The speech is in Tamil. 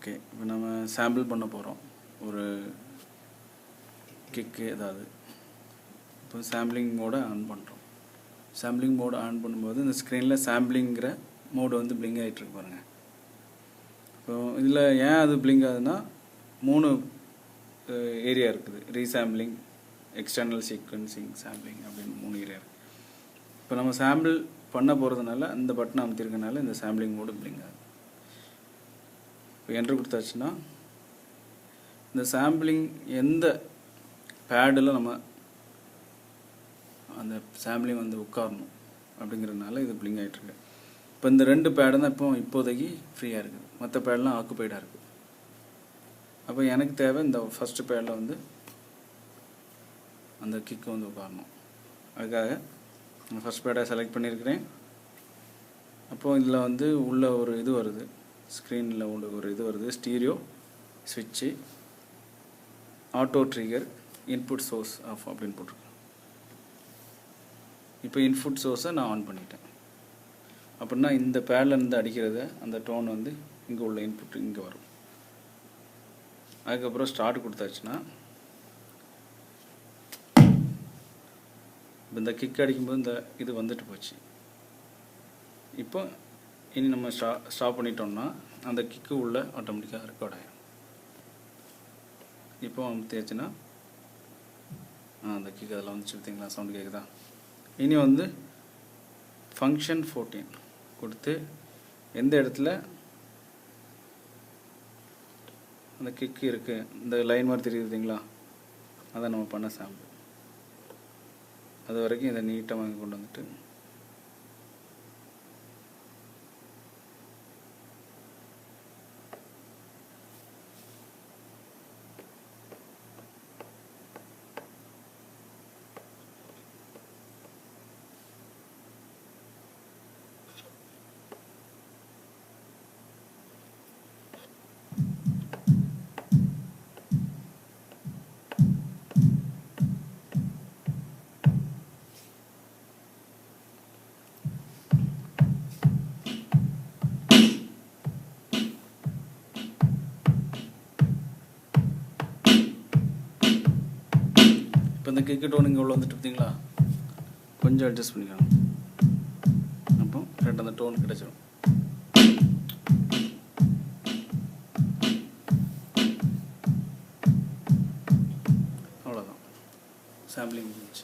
ஓகே, இப்போ நம்ம சாம்பிள் பண்ண போகிறோம் ஒரு கிக்கு ஏதாவது. இப்போ சாம்பிளிங் மோடை ஆன் பண்ணுறோம். சாம்பிளிங் மோடு ஆன் பண்ணும்போது இந்த ஸ்க்ரீனில் சாம்பிளிங்கிற மோடு வந்து பிளிங்க் ஆகிட்டுருக்கு பாருங்கள். இப்போ இதில் ஏன் அது பிளிங்க் ஆகுதுன்னா 3 ஏரியா இருக்குது. ரீசாம்பிளிங், எக்ஸ்டர்னல் சீக்வன்சிங், சாம்பிளிங் அப்படின்னு 3 ஏரியா இருக்குது. இப்போ நம்ம சாம்பிள் பண்ண போகிறதுனால இந்த பட்டனை அமைத்திருக்கனால இந்த சாம்பிளிங் மோடு பிளிங்க் ஆகுது. இப்போ என்ட்ரு கொடுத்தாச்சுன்னா இந்த சாம்பிளிங் எந்த பேடில் நம்ம அந்த சாம்பிளிங் வந்து உட்காரணும் அப்படிங்கிறதுனால இது பிளிங்க் ஆகிட்டுருக்கு. இப்போ இந்த 2 பேடு தான் இப்போதைக்கு ஃப்ரீயாக இருக்குது, மற்ற பேடெலாம் ஆக்குப்பைடாக இருக்குது. அப்போ எனக்கு தேவை இந்த ஃபஸ்ட்டு பேடில் வந்து அந்த கிக்கு வந்து உட்காரணும். அதுக்காக நான் ஃபஸ்ட் பேடை செலக்ட் பண்ணியிருக்கிறேன். அப்போது இதில் வந்து உள்ள ஒரு இது வருது, ஸ்க்ரீனில் உள்ள ஒரு இது வருது, ஸ்டீரியோ ஸ்விட்சு, auto trigger, input source off அப்படின்னு போட்டிருக்கேன். இப்போ இன்புட் சோர்ஸை நான் ஆன் பண்ணிட்டேன். அப்படின்னா இந்த பேடில் இருந்து அடிக்கிறத அந்த டோன் வந்து இங்கே உள்ள இன்புட் இங்கே வரும். அதுக்கப்புறம் ஸ்டார்ட் கொடுத்தாச்சுன்னா இந்த கிக் அடிக்கும்போது இந்த இது வந்துட்டு போச்சு. இப்போ இனி நம்ம ஸ்டாப் பண்ணிட்டோம்னா அந்த கிக்கு உள்ள ஆட்டோமேட்டிக்காக ரெக்கார்ட் ஆகிடும். இப்போ அமுத்தியாச்சுன்னா அந்த கிக் அதில் வந்துச்சு பார்த்தீங்களா, சவுண்டு கேட்குதா. இனி வந்து ஃபங்க்ஷன் 14 கொடுத்து எந்த இடத்துல அந்த கிக்கு இருக்குது, இந்த லைன் மாதிரி தெரியுது பார்த்தீங்களா, அதை நம்ம பண்ண சாம்பிள். அது வரைக்கும் இதை நீட்டாக வாங்கி கொண்டு வந்துட்டு இப்போ இந்த கிக்கு டோன் இங்கே உள்ள வந்துட்டு பார்த்தீங்களா, கொஞ்சம் அட்ஜஸ்ட் பண்ணிக்கணும். அப்போ கரெக்டாக அந்த டோன் கிடச்சிடும். அவ்வளோதான், சாம்பிளிங் முடிஞ்சு.